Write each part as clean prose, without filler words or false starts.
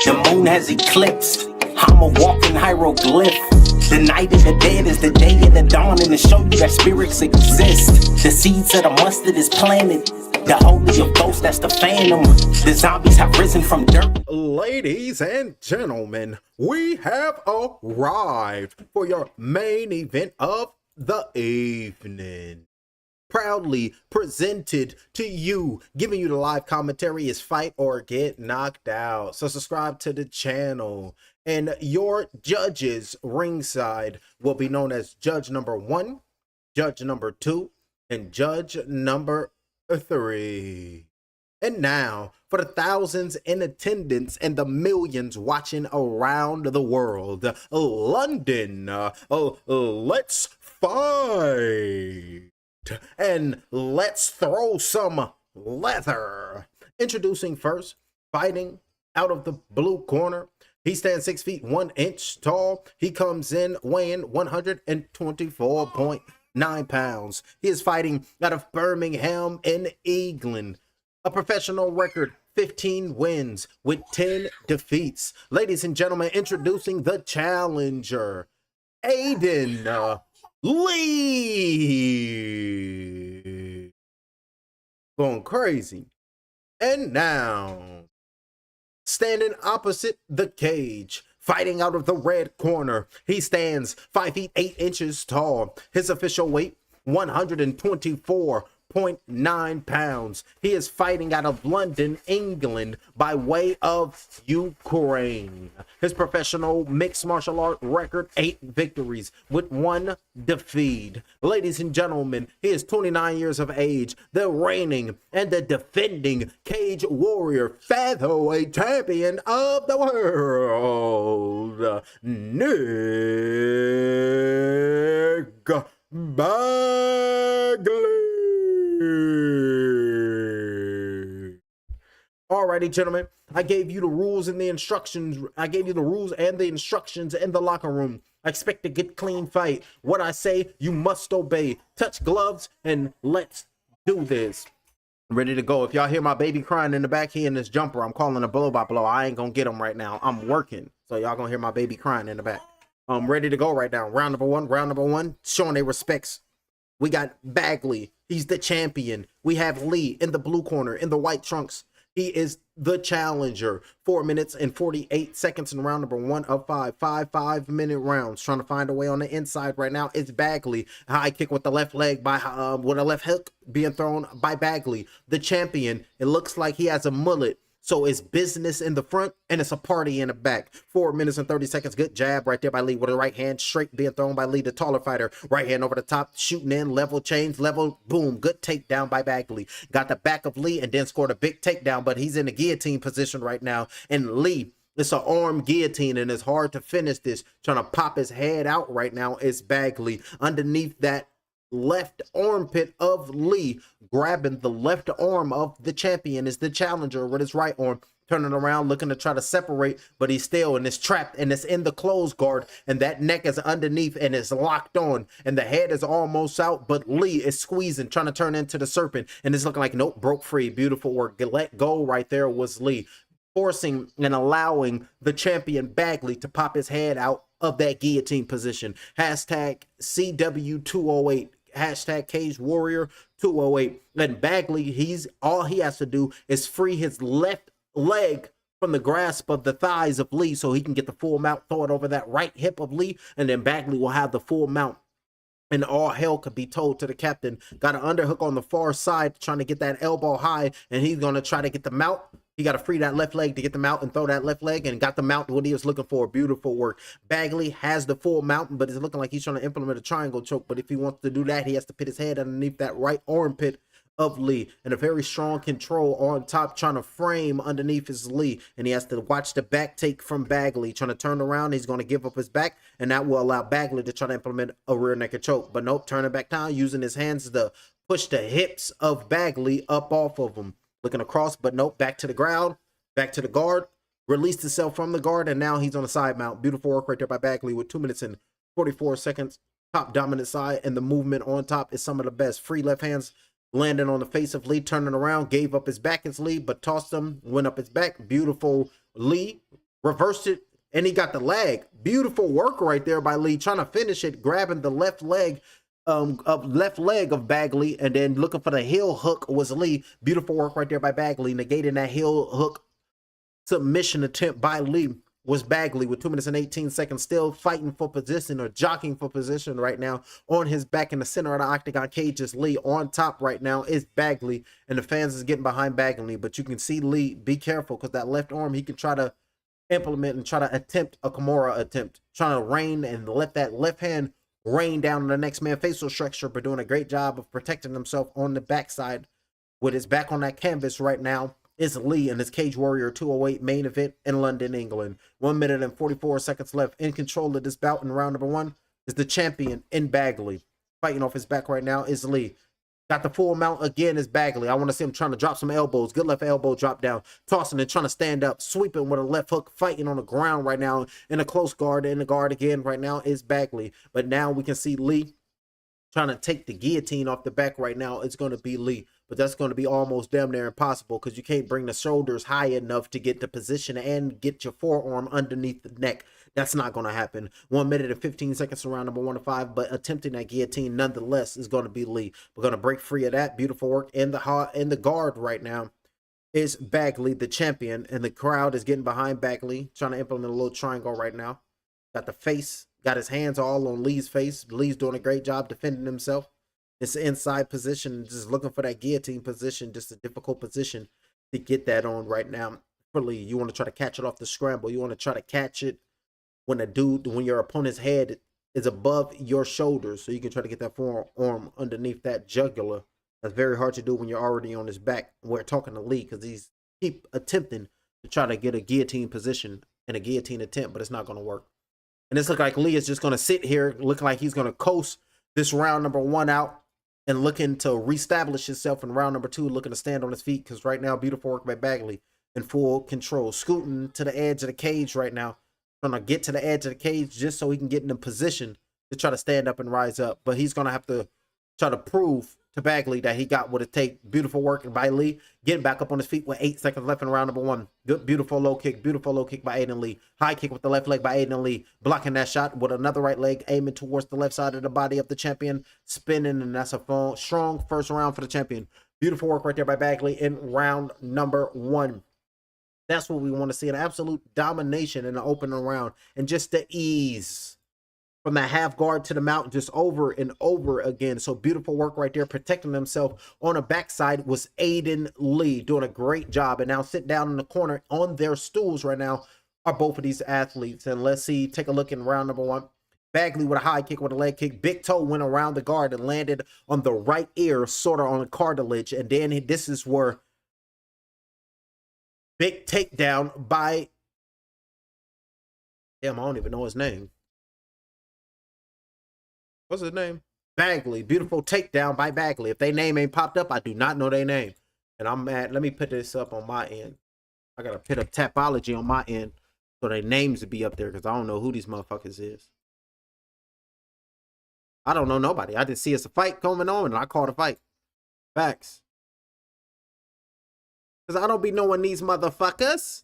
The moon has eclipsed. I'm a walking hieroglyph. The night of the dead is the day of the dawn, and to show you that spirits exist. The seeds of the mustard is planted. The holy of ghosts, that's the phantom. The zombies have risen from dirt. Ladies and gentlemen, we have arrived for your main event of the evening. Proudly presented to you, giving you the live commentary is Fight or Get Knocked Out. So subscribe to the channel. And your judges ringside will be known as Judge number 1, Judge number 2, and Judge number 3. And now, for the thousands in attendance and the millions watching around the world, London, let's fight. And let's throw some leather. Introducing first, fighting out of the blue corner. He stands 6 feet 1 inch tall. He comes in weighing 124.9 pounds. He is fighting out of Birmingham in England. A professional record, 15 wins with 10 defeats. Ladies and gentlemen, introducing the challenger, Aiden Lee. Going crazy. And now, standing opposite the cage, fighting out of the red corner, he stands 5 feet 8 inches tall. His official weight, 124.9 pounds. He is fighting out of London, England, by way of Ukraine. His professional mixed martial art record, 8 victories with 1 defeat. Ladies and gentlemen, he is 29 years of age, the reigning and the defending Cage Warrior featherweight champion of the world, Nik Bagley. Alrighty, gentlemen, I gave you the rules and the instructions. I gave you the rules and the instructions in the locker room. I expect a good, clean fight. What I say, you must obey. Touch gloves and let's do this. I'm ready to go. If y'all hear my baby crying in the back, he in this jumper. I'm calling a blow by blow. I ain't gonna get him right now. I'm working, so y'all gonna hear my baby crying in the back. I'm ready to go right now. Round number one, showing their respects. We got Bagley. He's the champion. We have Lee in the blue corner, in the white trunks. He is the challenger. 4 minutes and 48 seconds in round number 1 of 5. 5-minute rounds. Trying to find a way on the inside right now. It's Bagley. High kick with the left leg with a left hook being thrown by Bagley. The champion. It looks like he has a mullet. So it's business in the front and it's a party in the back. 4 minutes and 30 seconds. Good jab right there by Lee with a right hand straight being thrown by Lee, the taller fighter. Right hand over the top, shooting in, level change, level, boom. Good takedown by Bagley. Got the back of Lee and then scored a big takedown, but he's in the guillotine position right now. And Lee, it's an arm guillotine and it's hard to finish this. Trying to pop his head out right now is Bagley. Underneath that left armpit of Lee, grabbing the left arm of the champion is the challenger with his right arm, turning around looking to try to separate, but he's still and it's trapped and it's in the close guard, and that neck is underneath and it's locked on and the head is almost out, but Lee is squeezing, trying to turn into the serpent, and it's looking like nope, broke free. Beautiful work. Let go right there was Lee, forcing and allowing the champion Bagley to pop his head out of that guillotine position. Hashtag CW208. Hashtag Cage Warrior 208. And Bagley, all he has to do is free his left leg from the grasp of the thighs of Lee so he can get the full mount, throw it over that right hip of Lee, and then Bagley will have the full mount. And all hell could be told to the captain. Got an underhook on the far side, trying to get that elbow high, and he's going to try to get the mount. He got to free that left leg to get the mount and throw that left leg, and got the mount what he was looking for. Beautiful work. Bagley has the full mount, but it's looking like he's trying to implement a triangle choke. But if he wants to do that, he has to put his head underneath that right armpit of Lee, and a very strong control on top, trying to frame underneath his Lee, and he has to watch the back take from Bagley, trying to turn around. He's going to give up his back, and that will allow Bagley to try to implement a rear naked choke. But nope, turning back down, using his hands to push the hips of Bagley up off of him, looking across, but nope, back to the ground, back to the guard, released himself from the guard, and now he's on the side mount. Beautiful work right there by Bagley with 2 minutes and 44 seconds. Top dominant side, and the movement on top is some of the best. Free left hands landing on the face of Lee, turning around, gave up his back as Lee, but tossed him, went up his back. Beautiful Lee reversed it, and he got the leg. Beautiful work right there by Lee, trying to finish it, grabbing the left leg of Bagley, and then looking for the heel hook was Lee. Beautiful work right there by Bagley, negating that heel hook submission attempt by Lee was Bagley with 2 minutes and 18 seconds, still fighting for position or jockeying for position right now on his back in the center of the octagon cage. Is Lee. On top right now is Bagley, and the fans is getting behind Bagley, but you can see Lee, be careful, because that left arm, he can try to implement and try to attempt a Kimura attempt, trying to rain and let that left hand rain down on the next man facial structure, but doing a great job of protecting himself on the backside with his back on that canvas right now. Is Lee in his Cage Warrior 208 main event in London, England. 1 minute and 44 seconds left. In control of this bout in round number 1 is the champion in Bagley. Fighting off his back right now is Lee. Got the full mount again is Bagley. I want to see him trying to drop some elbows. Good left elbow drop down. Tossing and trying to stand up. Sweeping with a left hook. Fighting on the ground right now. In a close guard. In the guard again right now is Bagley. But now we can see Lee trying to take the guillotine off the back right now. It's going to be Lee. But that's going to be almost damn near impossible, because you can't bring the shoulders high enough to get the position and get your forearm underneath the neck. That's not going to happen. 1 minute and 15 seconds around number 1 to 5, but attempting that guillotine nonetheless is going to be Lee. We're going to break free of that. Beautiful work in the guard right now is Bagley, the champion, and the crowd is getting behind Bagley, trying to implement a little triangle right now. Got the face, got his hands all on Lee's face. Lee's doing a great job defending himself. It's an inside position, just looking for that guillotine position, just a difficult position to get that on right now. For Lee, you want to try to catch it off the scramble. You want to try to catch it when when your opponent's head is above your shoulders, so you can try to get that forearm underneath that jugular. That's very hard to do when you're already on his back. We're talking to Lee because he's keep attempting to try to get a guillotine position and a guillotine attempt, but it's not going to work. And it's looking like Lee is just going to sit here, looking like he's going to coast this round number 1 out, and looking to reestablish himself in round number 2, looking to stand on his feet, because right now, beautiful work by Bagley in full control. Scooting to the edge of the cage right now, trying to get to the edge of the cage just so he can get in a position to try to stand up and rise up. But he's going to have to try to prove to Bagley that he got what it takes. Beautiful work by Lee, getting back up on his feet with 8 seconds left in round number 1. Good, beautiful low kick by Aiden Lee. High kick with the left leg by Aiden Lee, blocking that shot with another right leg, aiming towards the left side of the body of the champion, spinning, and that's a strong first round for the champion. Beautiful work right there by Bagley in round number 1. That's what we want to see, an absolute domination in the opening round, and just the ease from that half guard to the mount, just over and over again. So beautiful work right there, protecting himself on the backside was Aiden Lee, doing a great job. And now sit down in the corner on their stools right now are both of these athletes. And let's see, take a look in round number 1. Bagley with a high kick, with a leg kick. Big toe went around the guard and landed on the right ear, sort of on the cartilage. And then this is where big takedown by, damn, I don't even know his name. What's his name? Bagley. Beautiful takedown by Bagley. If their name ain't popped up, I do not know their name. And I'm mad. Let me put this up on my end. I got to put up Tapology on my end so their names to be up there, because I don't know who these motherfuckers is. I don't know nobody. I just see it's a fight coming on, and I called a fight. Facts. Because I don't be knowing these motherfuckers.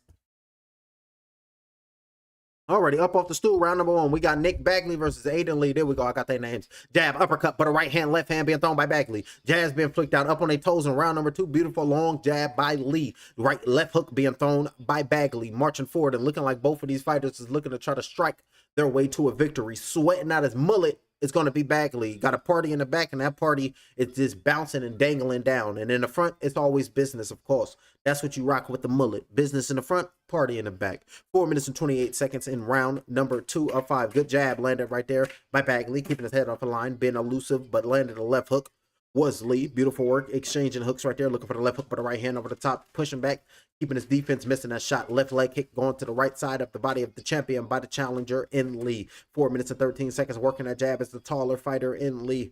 Already up off the stool, round number 1. We got Nik Bagley versus Aiden Lee. There we go. I got their names. Jab, uppercut, but a right hand, left hand being thrown by Bagley. Jab's being flicked out up on their toes in round number 2. Beautiful long jab by Lee. Right, left hook being thrown by Bagley. Marching forward and looking like both of these fighters is looking to try to strike their way to a victory. Sweating out his mullet is going to be Bagley. Got a party in the back, and that party is just bouncing and dangling down. And in the front, it's always business, of course. That's what you rock with the mullet. Business in the front, party in the back. 4 minutes and 28 seconds in round number 2 of 5. Good jab landed right there by Bagley, keeping his head off the line, being elusive, but landed a left hook was Lee. Beautiful work, exchanging hooks right there, looking for the left hook, but the right hand over the top, pushing back, keeping his defense, missing that shot. Left leg kick going to the right side of the body of the champion by the challenger in Lee. 4 minutes and 13 seconds working that jab as the taller fighter in Lee.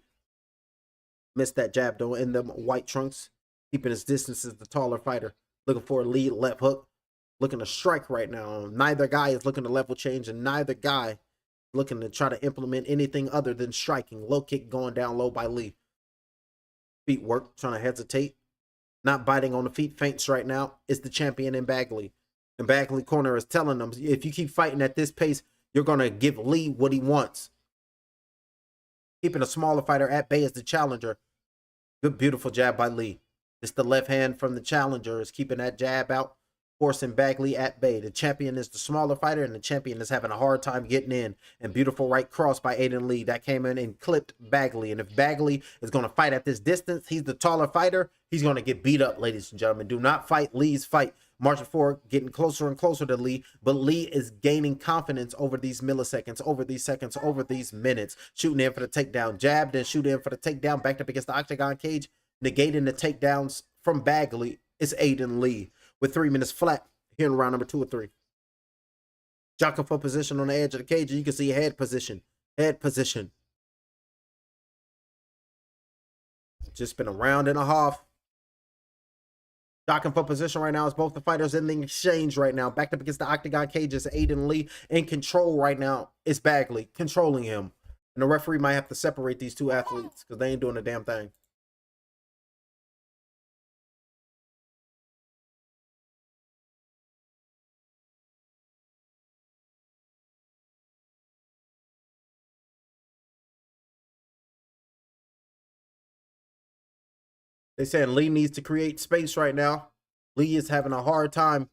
Missed that jab though in them white trunks, keeping his distance as the taller fighter. Looking for a lead left hook, looking to strike right now. Neither guy is looking to level change, and neither guy looking to try to implement anything other than striking. Low kick going down low by Lee. Feet work, trying to hesitate. Not biting on the feet, feints right now. It's the champion in Bagley. And Bagley corner is telling them, if you keep fighting at this pace, you're going to give Lee what he wants. Keeping a smaller fighter at bay as the challenger. Good, beautiful jab by Lee. It's the left hand from the challenger is keeping that jab out, forcing Bagley at bay. The champion is the smaller fighter, and the champion is having a hard time getting in. And beautiful right cross by Aiden Lee. That came in and clipped Bagley. And if Bagley is going to fight at this distance, he's the taller fighter. He's going to get beat up, ladies and gentlemen. Do not fight Lee's fight. Marching forward, getting closer and closer to Lee, but Lee is gaining confidence over these milliseconds, over these seconds, over these minutes. Shooting in for the takedown, jab, then shoot in for the takedown, backed up against the octagon cage, negating the takedowns from Bagley is Aiden Lee with 3 minutes flat here in round number 2 or 3. Jockeying for position on the edge of the cage, and you can see head position, head position. Just been a round and a half. Jockeying for position right now is both the fighters in the exchange right now. Backed up against the octagon cage is Aiden Lee. In control right now is Bagley, controlling him. And the referee might have to separate these two athletes because they ain't doing a damn thing. They saying Lee needs to create space right now. Lee is having a hard time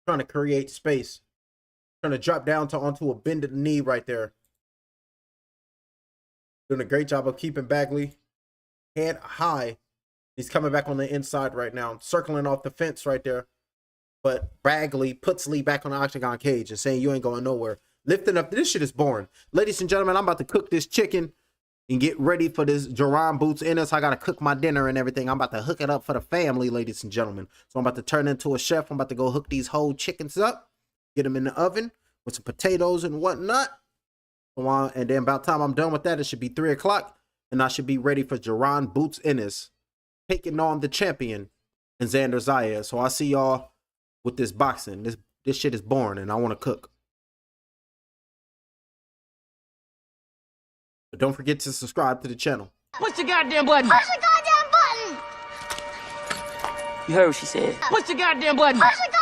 trying to create space. Trying to drop down onto a bended knee right there. Doing a great job of keeping Bagley head high. He's coming back on the inside right now. Circling off the fence right there. But Bagley puts Lee back on the octagon cage and saying you ain't going nowhere. Lifting up. This shit is boring. Ladies and gentlemen, I'm about to cook this chicken and get ready for this Jerron Boots in us. I got to cook my dinner and everything. I'm about to hook it up for the family, ladies and gentlemen. So I'm about to turn into a chef. I'm about to go hook these whole chickens up. Get them in the oven with some potatoes and whatnot. And then by the time I'm done with that, it should be 3 o'clock. And I should be ready for Jerron Boots Ennis taking on the champion and Xander Zaya. So I'll see y'all with this boxing. This shit is boring and I want to cook. But don't forget to subscribe to the channel. Push the goddamn button. Push the goddamn button. You heard what she said. Push the goddamn button. Push the